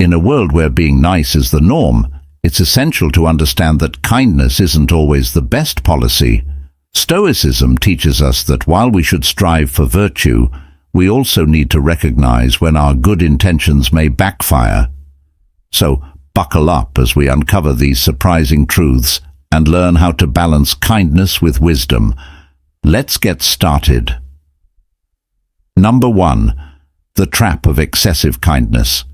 In a world where being nice is the norm, it's essential to understand that kindness isn't always the best policy. Stoicism teaches us that while we should strive for virtue, we also need to recognize when our good intentions may backfire. So, buckle up as we uncover these surprising truths and learn how to balance kindness with wisdom. Let's get started. Number 1. The trap of excessive kindness.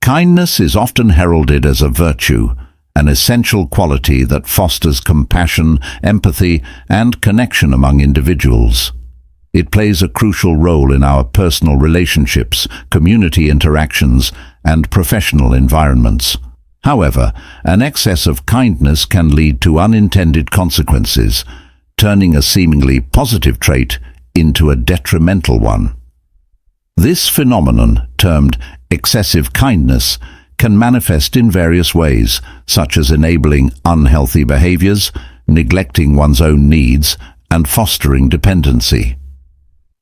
Kindness is often heralded as a virtue, an essential quality that fosters compassion, empathy, and connection among individuals. It plays a crucial role in our personal relationships, community interactions, and professional environments. However, an excess of kindness can lead to unintended consequences, turning a seemingly positive trait into a detrimental one. This phenomenon, termed excessive kindness, can manifest in various ways, such as enabling unhealthy behaviors, neglecting one's own needs, and fostering dependency.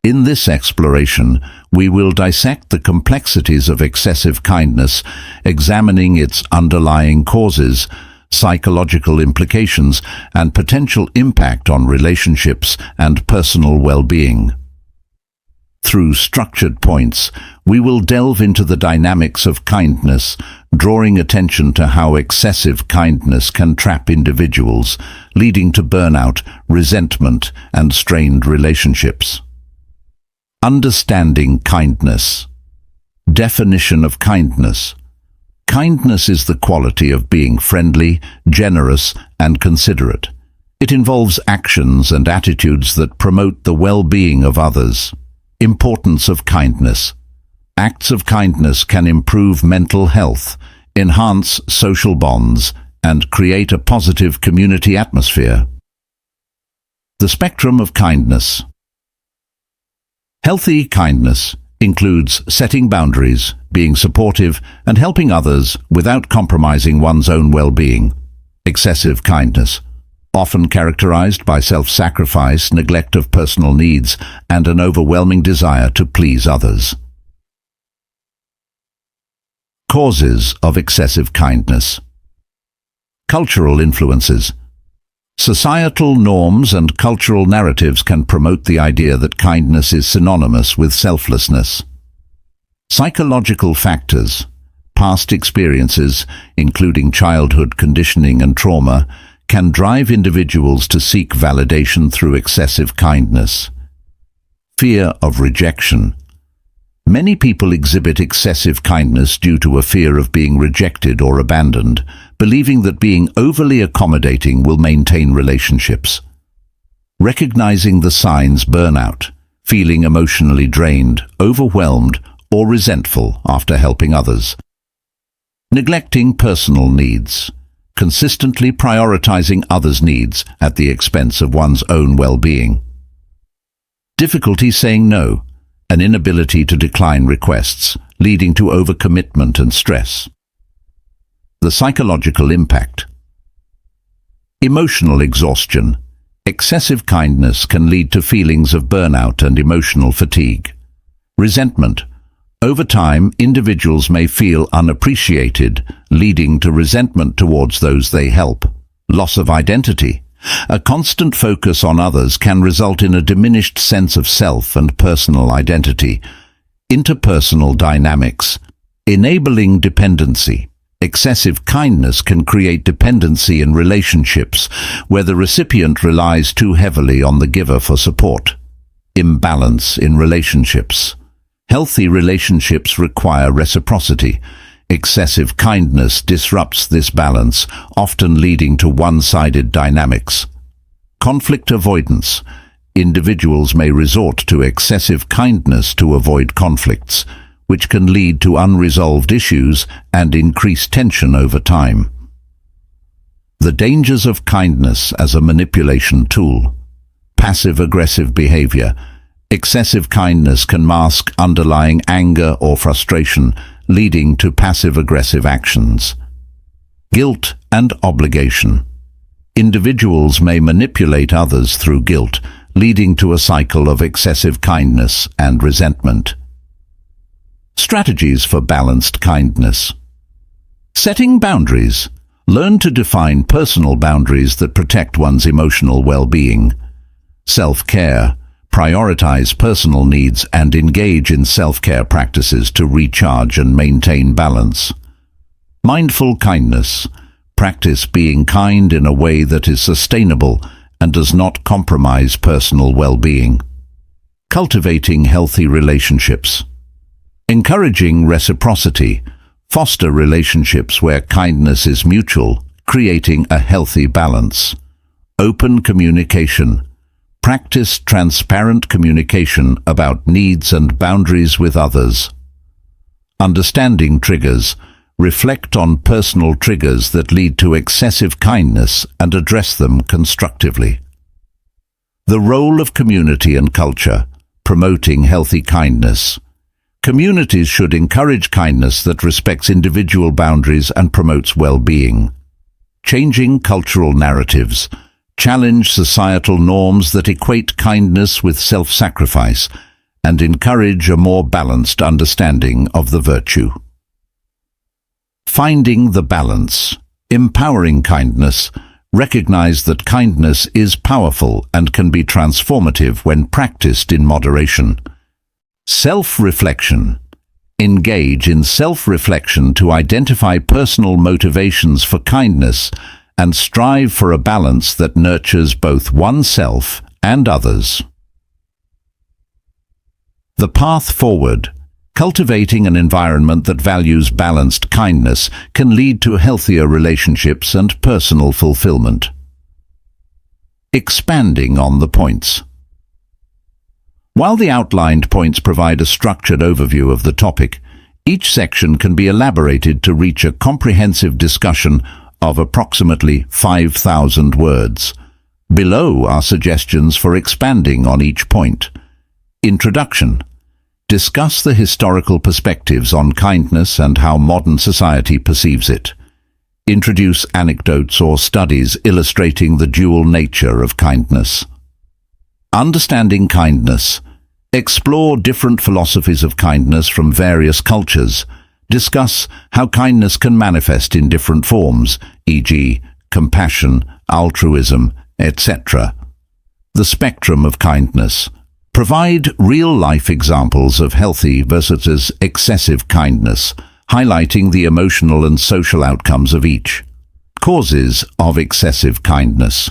In this exploration, we will dissect the complexities of excessive kindness, examining its underlying causes, psychological implications, and potential impact on relationships and personal well-being. Through structured points, we will delve into the dynamics of kindness, drawing attention to how excessive kindness can trap individuals, leading to burnout, resentment, and strained relationships. Understanding kindness. Definition of kindness. Kindness is the quality of being friendly, generous, and considerate. It involves actions and attitudes that promote the well-being of others. Importance of kindness. Acts of kindness can improve mental health, enhance social bonds, and create a positive community atmosphere. The spectrum of kindness. Healthy kindness includes setting boundaries, being supportive, and helping others without compromising one's own well-being. Excessive kindness, often characterized by self-sacrifice, neglect of personal needs, and an overwhelming desire to please others. Causes of excessive kindness. Cultural influences. Societal norms and cultural narratives can promote the idea that kindness is synonymous with selflessness. Psychological factors. Past experiences, including childhood conditioning and trauma, can drive individuals to seek validation through excessive kindness. Fear of rejection. Many people exhibit excessive kindness due to a fear of being rejected or abandoned, believing that being overly accommodating will maintain relationships. Recognizing the signs: burnout, feeling emotionally drained, overwhelmed, or resentful after helping others. Neglecting personal needs. Consistently prioritizing others' needs at the expense of one's own well-being. Difficulty saying no, an inability to decline requests, leading to overcommitment and stress. The psychological impact. Emotional exhaustion. Excessive kindness can lead to feelings of burnout and emotional fatigue. Resentment. Over time, individuals may feel unappreciated, leading to resentment towards those they help. Loss of identity. A constant focus on others can result in a diminished sense of self and personal identity. Interpersonal dynamics. Enabling dependency. Excessive kindness can create dependency in relationships, where the recipient relies too heavily on the giver for support. Imbalance in relationships. Healthy relationships require reciprocity. Excessive kindness disrupts this balance, often leading to one-sided dynamics. Conflict avoidance. Individuals may resort to excessive kindness to avoid conflicts, which can lead to unresolved issues and increase tension over time. The dangers of kindness as a manipulation tool. Passive-aggressive behavior. Excessive kindness can mask underlying anger or frustration, leading to passive-aggressive actions. Guilt and obligation. Individuals may manipulate others through guilt, leading to a cycle of excessive kindness and resentment. Strategies for balanced kindness. Setting boundaries. Learn to define personal boundaries that protect one's emotional well-being. Self-care. Prioritize personal needs and engage in self-care practices to recharge and maintain balance. Mindful kindness. Practice being kind in a way that is sustainable and does not compromise personal well-being. Cultivating healthy relationships. Encouraging reciprocity. Foster relationships where kindness is mutual, creating a healthy balance. Open communication. Practice transparent communication about needs and boundaries with others. Understanding triggers. Reflect on personal triggers that lead to excessive kindness and address them constructively. The role of community and culture. Promoting healthy kindness. Communities should encourage kindness that respects individual boundaries and promotes well-being. Changing cultural narratives. Challenge societal norms that equate kindness with self-sacrifice and encourage a more balanced understanding of the virtue. Finding the balance. Empowering kindness. Recognize that kindness is powerful and can be transformative when practiced in moderation. Self-reflection. Engage in self-reflection to identify personal motivations for kindness and strive for a balance that nurtures both oneself and others. The path forward. Cultivating an environment that values balanced kindness can lead to healthier relationships and personal fulfillment. Expanding on the points. While the outlined points provide a structured overview of the topic, each section can be elaborated to reach a comprehensive discussion of approximately 5,000 words. Below are suggestions for expanding on each point. Introduction. Discuss the historical perspectives on kindness and how modern society perceives it. Introduce anecdotes or studies illustrating the dual nature of kindness. Understanding kindness. Explore different philosophies of kindness from various cultures. Discuss how kindness can manifest in different forms, e.g., compassion, altruism, etc. The spectrum of kindness. Provide real-life examples of healthy versus excessive kindness, highlighting the emotional and social outcomes of each. Causes of excessive kindness.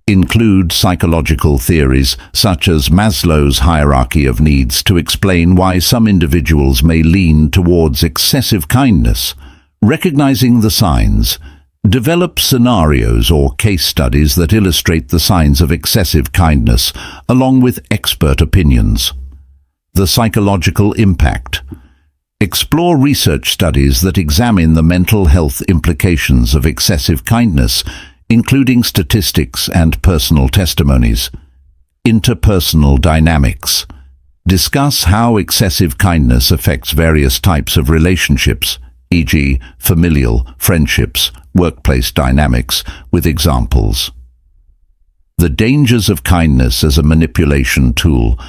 Include psychological theories such as Maslow's hierarchy of needs to explain why some individuals may lean towards excessive kindness. Recognizing the signs. Develop scenarios or case studies that illustrate the signs of excessive kindness, along with expert opinions. The psychological impact. Explore research studies that examine the mental health implications of excessive kindness, including statistics and personal testimonies. Interpersonal dynamics. Discuss how excessive kindness affects various types of relationships, e.g., familial, friendships, workplace dynamics, with examples. The dangers of kindness as a manipulation tool.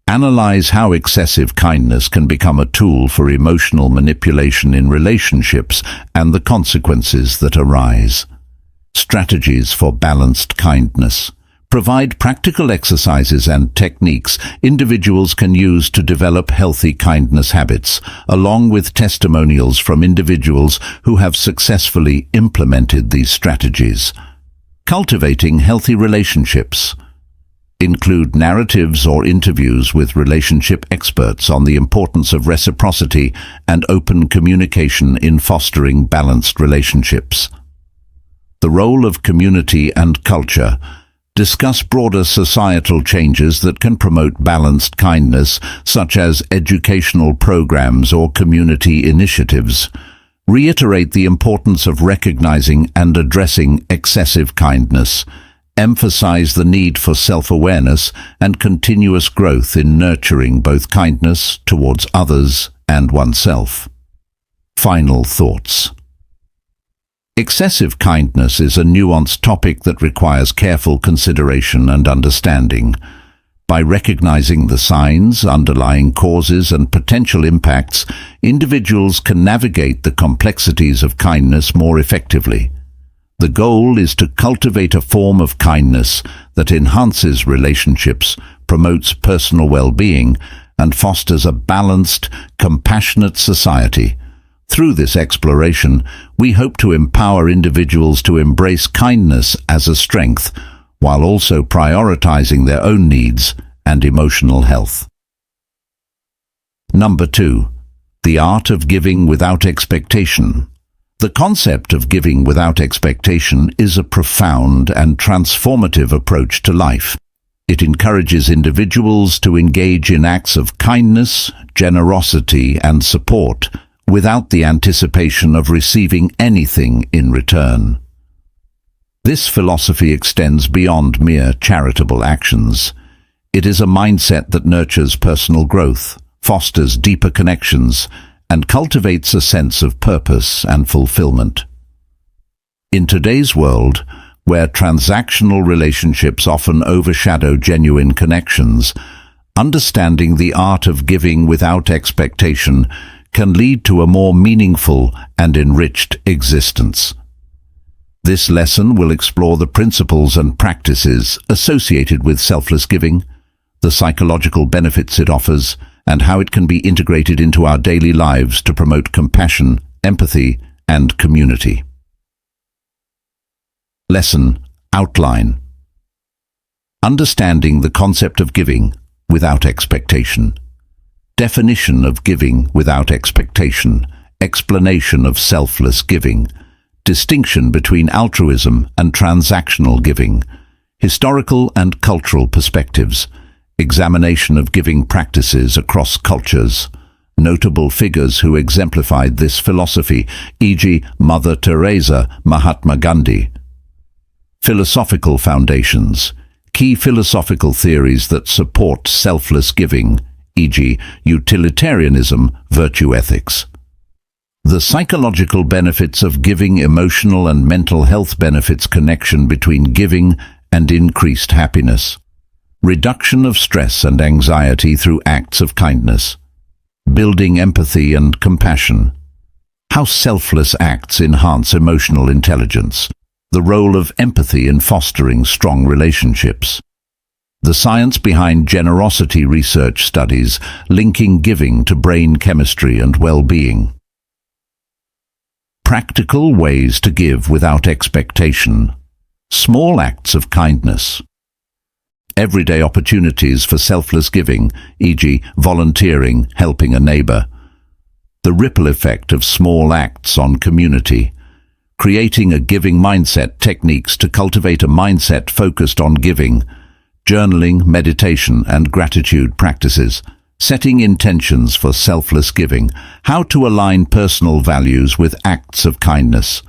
Analyze how excessive kindness can become a tool for emotional manipulation in relationships and the consequences that arise. Strategies for balanced kindness. Provide practical exercises and techniques individuals can use to develop healthy kindness habits, along with testimonials from individuals who have successfully implemented these strategies. Cultivating healthy relationships. Include narratives or interviews with relationship experts on the importance of reciprocity and open communication in fostering balanced relationships. The role of community and culture. Discuss broader societal changes that can promote balanced kindness, such as educational programs or community initiatives. Reiterate the importance of recognizing and addressing excessive kindness. Emphasize the need for self-awareness and continuous growth in nurturing both kindness towards others and oneself. Final thoughts. Excessive kindness is a nuanced topic that requires careful consideration and understanding. By recognizing the signs, underlying causes, and potential impacts, individuals can navigate the complexities of kindness more effectively. The goal is to cultivate a form of kindness that enhances relationships, promotes personal well-being, and fosters a balanced, compassionate society. Through this exploration, we hope to empower individuals to embrace kindness as a strength, while also prioritizing their own needs and emotional health. Number 2. The art of giving without expectation. The concept of giving without expectation is a profound and transformative approach to life. It encourages individuals to engage in acts of kindness, generosity, and support without the anticipation of receiving anything in return. This philosophy extends beyond mere charitable actions. It is a mindset that nurtures personal growth, fosters deeper connections, and cultivates a sense of purpose and fulfillment. In today's world, where transactional relationships often overshadow genuine connections, understanding the art of giving without expectation can lead to a more meaningful and enriched existence. This lesson will explore the principles and practices associated with selfless giving, the psychological benefits it offers, and how it can be integrated into our daily lives to promote compassion, empathy, and community. Lesson Outline. Understanding the concept of giving without expectation. Definition of giving without expectation. Explanation of selfless giving. Distinction between altruism and transactional giving. Historical and cultural perspectives. Examination of giving practices across cultures. Notable figures who exemplified this philosophy, e.g. Mother Teresa, Mahatma Gandhi. Philosophical foundations. Key philosophical theories that support selfless giving, e.g. utilitarianism, virtue ethics. The psychological benefits of giving. Emotional and mental health benefits. Connection between giving and increased happiness. Reduction of stress and anxiety through acts of kindness. Building empathy and compassion. How selfless acts enhance emotional intelligence. The role of empathy in fostering strong relationships. The science behind generosity. Research studies linking giving to brain chemistry and well-being. Practical ways to give without expectation. Small acts of kindness. Everyday opportunities for selfless giving, e.g. volunteering, helping a neighbor. The ripple effect of small acts on community. Creating a giving mindset. Techniques to cultivate a mindset focused on giving. Journaling, meditation, and gratitude practices. Setting intentions for selfless giving. How to align personal values with acts of kindness.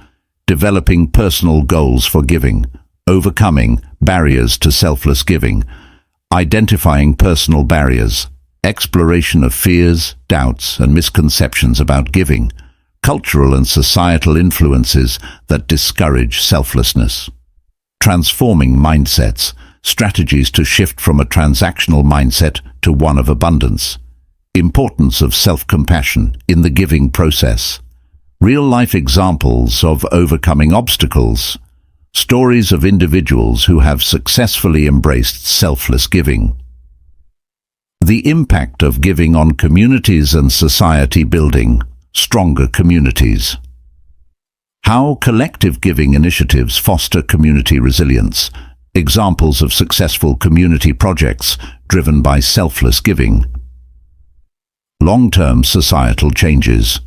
Developing personal goals for giving. Overcoming barriers to selfless giving. Identifying personal barriers. Exploration of fears, doubts, and misconceptions about giving. Cultural and societal influences that discourage selflessness. Transforming mindsets. Strategies to shift from a transactional mindset to one of abundance. Importance of self-compassion in the giving process. Real-life examples of overcoming obstacles. Stories of individuals who have successfully embraced selfless giving. The impact of giving on communities and society. Building stronger communities. How collective giving initiatives foster community resilience. Examples of successful community projects driven by selfless giving. Long-term societal changes.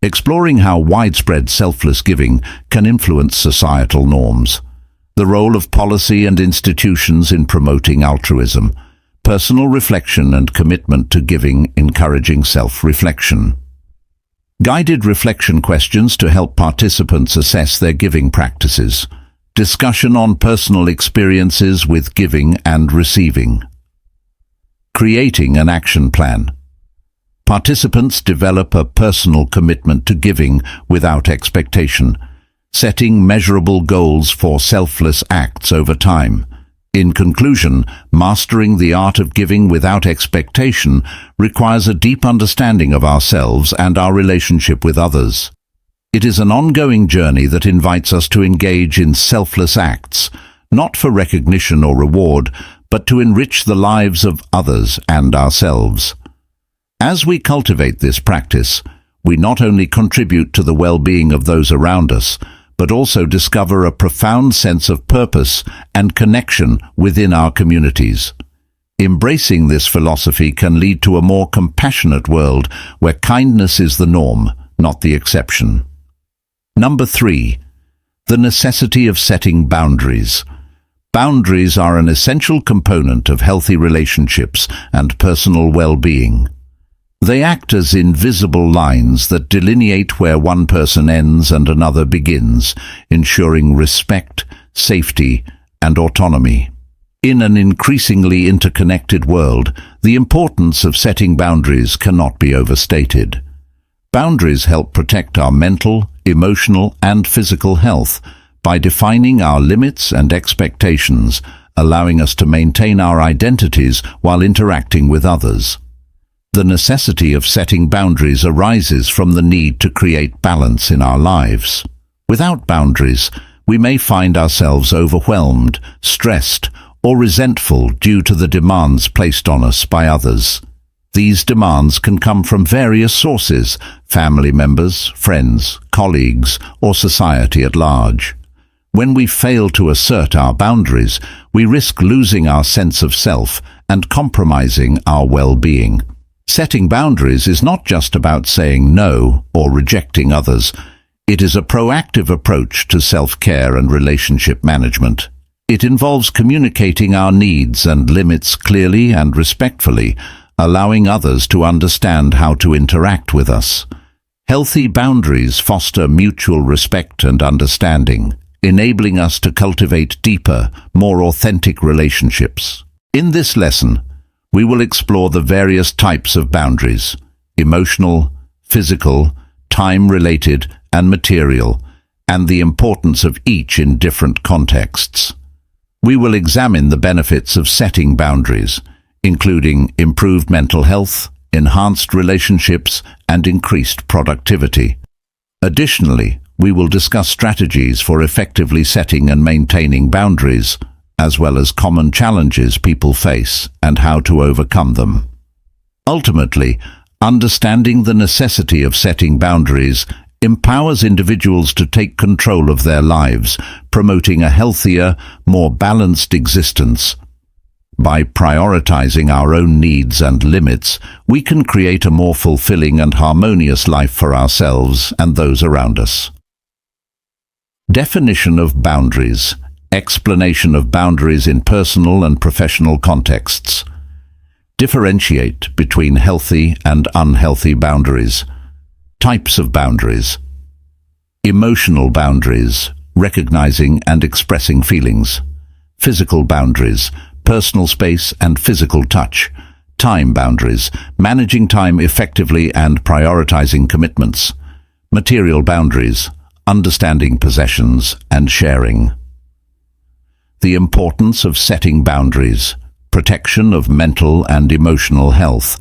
Exploring how widespread selfless giving can influence societal norms. The role of policy and institutions in promoting altruism. Personal reflection and commitment to giving. Encouraging self-reflection. Guided reflection questions to help participants assess their giving practices. Discussion on personal experiences with giving and receiving. Creating an action plan. Participants develop a personal commitment to giving without expectation, setting measurable goals for selfless acts over time. In conclusion, mastering the art of giving without expectation requires a deep understanding of ourselves and our relationship with others. It is an ongoing journey that invites us to engage in selfless acts, not for recognition or reward, but to enrich the lives of others and ourselves. As we cultivate this practice, we not only contribute to the well-being of those around us, but also discover a profound sense of purpose and connection within our communities. Embracing this philosophy can lead to a more compassionate world where kindness is the norm, not the exception. Number 3. The necessity of setting boundaries. Boundaries are an essential component of healthy relationships and personal well-being. They act as invisible lines that delineate where one person ends and another begins, ensuring respect, safety, and autonomy. In an increasingly interconnected world, the importance of setting boundaries cannot be overstated. Boundaries help protect our mental, emotional, and physical health by defining our limits and expectations, allowing us to maintain our identities while interacting with others. The necessity of setting boundaries arises from the need to create balance in our lives. Without boundaries, we may find ourselves overwhelmed, stressed, or resentful due to the demands placed on us by others. These demands can come from various sources: family members, friends, colleagues, or society at large. When we fail to assert our boundaries, we risk losing our sense of self and compromising our well-being. Setting boundaries is not just about saying no or rejecting others. It is a proactive approach to self-care and relationship management. It involves communicating our needs and limits clearly and respectfully, allowing others to understand how to interact with us. Healthy boundaries foster mutual respect and understanding, enabling us to cultivate deeper, more authentic relationships. In this lesson, we will explore the various types of boundaries: emotional, physical, time-related, and material, and the importance of each in different contexts. We will examine the benefits of setting boundaries, including improved mental health, enhanced relationships, and increased productivity. Additionally, we will discuss strategies for effectively setting and maintaining boundaries, as well as common challenges people face and how to overcome them. Ultimately, understanding the necessity of setting boundaries empowers individuals to take control of their lives, promoting a healthier, more balanced existence. By prioritizing our own needs and limits, we can create a more fulfilling and harmonious life for ourselves and those around us. Definition of boundaries. Explanation of boundaries in personal and professional contexts. Differentiate between healthy and unhealthy boundaries. Types of boundaries. Emotional boundaries, recognizing and expressing feelings. Physical boundaries, personal space and physical touch. Time boundaries, managing time effectively and prioritizing commitments. Material boundaries, understanding possessions and sharing. The importance of setting boundaries: protection of mental and emotional health,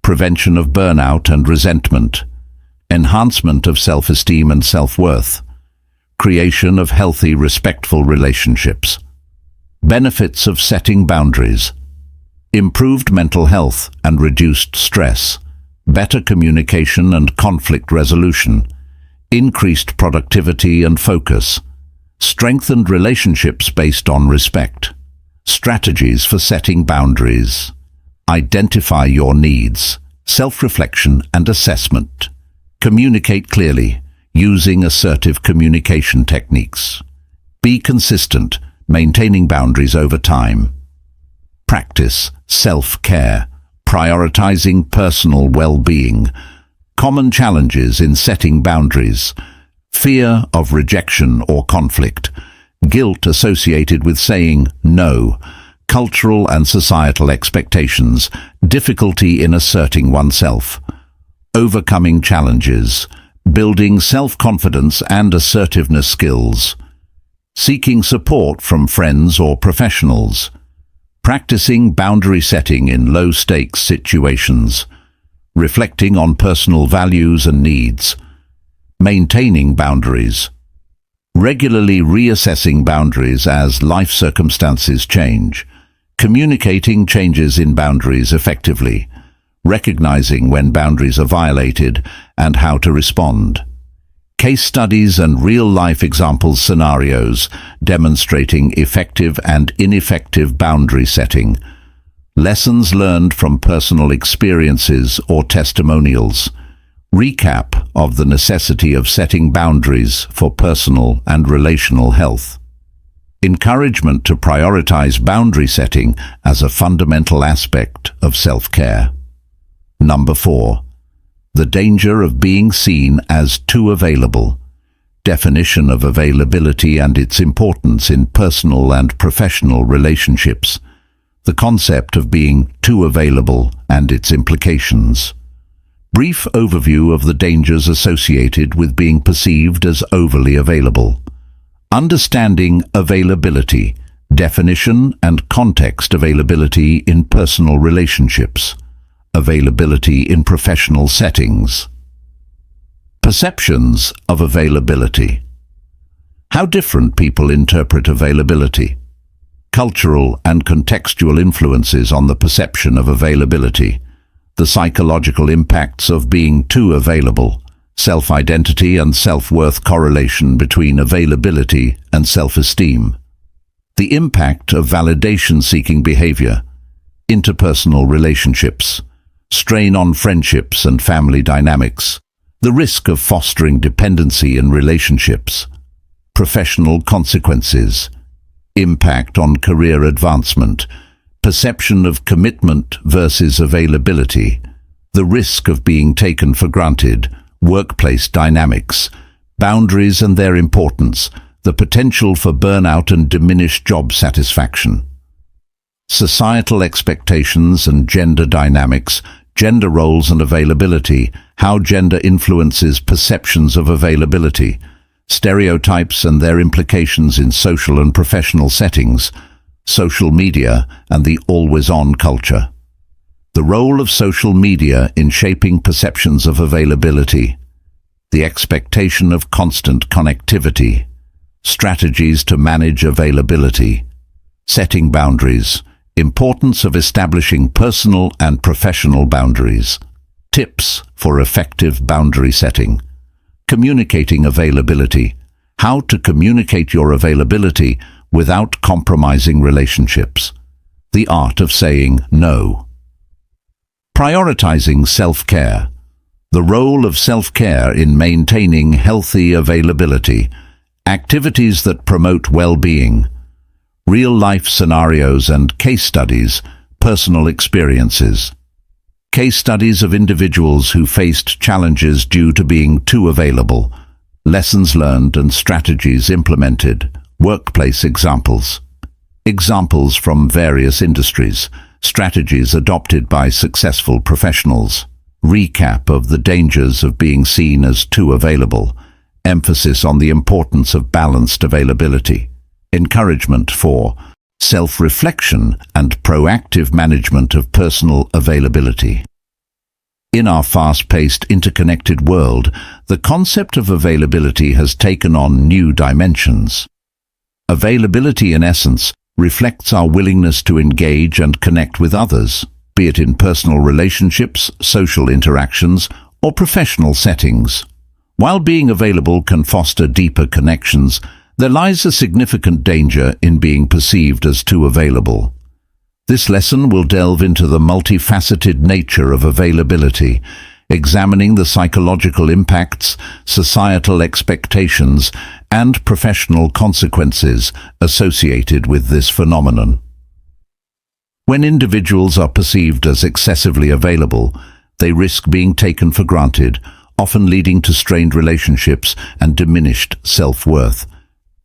prevention of burnout and resentment, enhancement of self-esteem and self-worth, creation of healthy, respectful relationships. Benefits of setting boundaries: improved mental health and reduced stress, better communication and conflict resolution, increased productivity and focus, strengthened relationships based on respect. Strategies for setting boundaries: identify your needs, self-reflection and assessment. Communicate clearly, using assertive communication techniques. Be consistent, maintaining boundaries over time. Practice self-care, prioritizing personal well-being. Common challenges in setting boundaries: fear of rejection or conflict, guilt associated with saying no, cultural and societal expectations, difficulty in asserting oneself. Overcoming challenges, building self-confidence and assertiveness skills. seeking support from friends or professionals, practicing boundary setting in low-stakes situations, reflecting on personal values and needs, maintaining boundaries, regularly reassessing boundaries as life circumstances change, communicating changes in boundaries effectively, recognizing when boundaries are violated and how to respond. Case studies and real-life examples scenarios demonstrating effective and ineffective boundary setting. Lessons learned from personal experiences or testimonials. Recap of the necessity of setting boundaries for personal and relational health. Encouragement to prioritize boundary setting as a fundamental aspect of self-care. Number 4. The danger of being seen as too available. Definition of availability and its importance in personal and professional relationships. The concept of being too available and its implications. Brief overview of the dangers associated with being perceived as overly available. Understanding availability, definition and context availability in personal relationships. Availability in professional settings. Perceptions of availability. How different people interpret availability. Cultural and contextual influences on the perception of availability. The psychological impacts of being too available. Self-identity and self-worth correlation between availability and self-esteem. The impact of validation-seeking behavior. Interpersonal relationships. Strain on friendships and family dynamics, the risk of fostering dependency in relationships, professional consequences, impact on career advancement, perception of commitment versus availability, the risk of being taken for granted, workplace dynamics, boundaries and their importance, the potential for burnout and diminished job satisfaction. Societal expectations and gender dynamics, gender roles and availability, how gender influences perceptions of availability, stereotypes and their implications in social and professional settings, social media and the always-on culture. The role of social media in shaping perceptions of availability, the expectation of constant connectivity, strategies to manage availability, setting boundaries, importance of establishing personal and professional boundaries. Tips for effective boundary setting. Communicating availability. How to communicate your availability without compromising relationships. The art of saying no. Prioritizing self-care. The role of self-care in maintaining healthy availability. Activities that promote well-being. Real-life scenarios and case studies, personal experiences. Case studies of individuals who faced challenges due to being too available. Lessons learned and strategies implemented. Workplace examples. Examples from various industries. Strategies adopted by successful professionals. Recap of the dangers of being seen as too available. Emphasis on the importance of balanced availability. Encouragement for self-reflection and proactive management of personal availability. In our fast-paced, interconnected world, the concept of availability has taken on new dimensions. Availability, in essence, reflects our willingness to engage and connect with others, be it in personal relationships, social interactions, or professional settings. While being available can foster deeper connections, there lies a significant danger in being perceived as too available. This lesson will delve into the multifaceted nature of availability, examining the psychological impacts, societal expectations, and professional consequences associated with this phenomenon. When individuals are perceived as excessively available, they risk being taken for granted, often leading to strained relationships and diminished self-worth.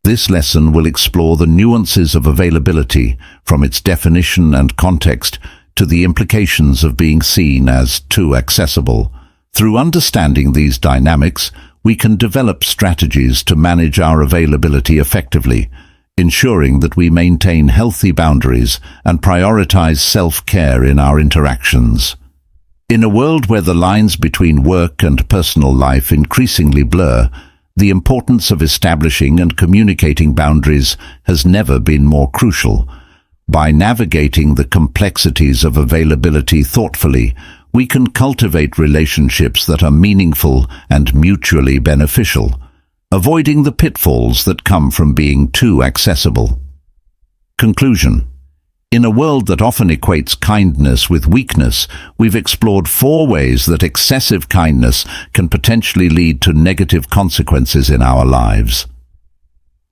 This lesson will explore the nuances of availability, from its definition and context to the implications of being seen as too accessible. Through understanding these dynamics, we can develop strategies to manage our availability effectively, ensuring that we maintain healthy boundaries and prioritize self-care in our interactions. In a world where the lines between work and personal life increasingly blur, the importance of establishing and communicating boundaries has never been more crucial. By navigating the complexities of availability thoughtfully, we can cultivate relationships that are meaningful and mutually beneficial, avoiding the pitfalls that come from being too accessible. Conclusion. In a world that often equates kindness with weakness, we've explored 4 ways that excessive kindness can potentially lead to negative consequences in our lives.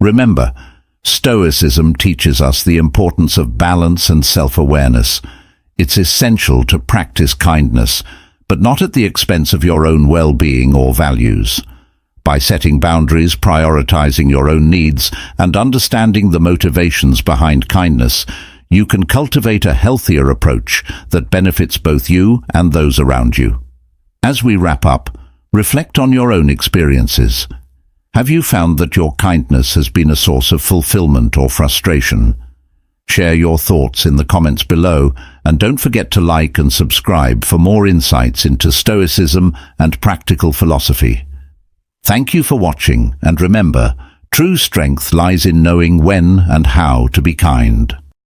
Remember, Stoicism teaches us the importance of balance and self-awareness. It's essential to practice kindness, but not at the expense of your own well-being or values. By setting boundaries, prioritizing your own needs, and understanding the motivations behind kindness, you can cultivate a healthier approach that benefits both you and those around you. As we wrap up, reflect on your own experiences. Have you found that your kindness has been a source of fulfillment or frustration? Share your thoughts in the comments below, and don't forget to like and subscribe for more insights into Stoicism and practical philosophy. Thank you for watching, and remember, true strength lies in knowing when and how to be kind.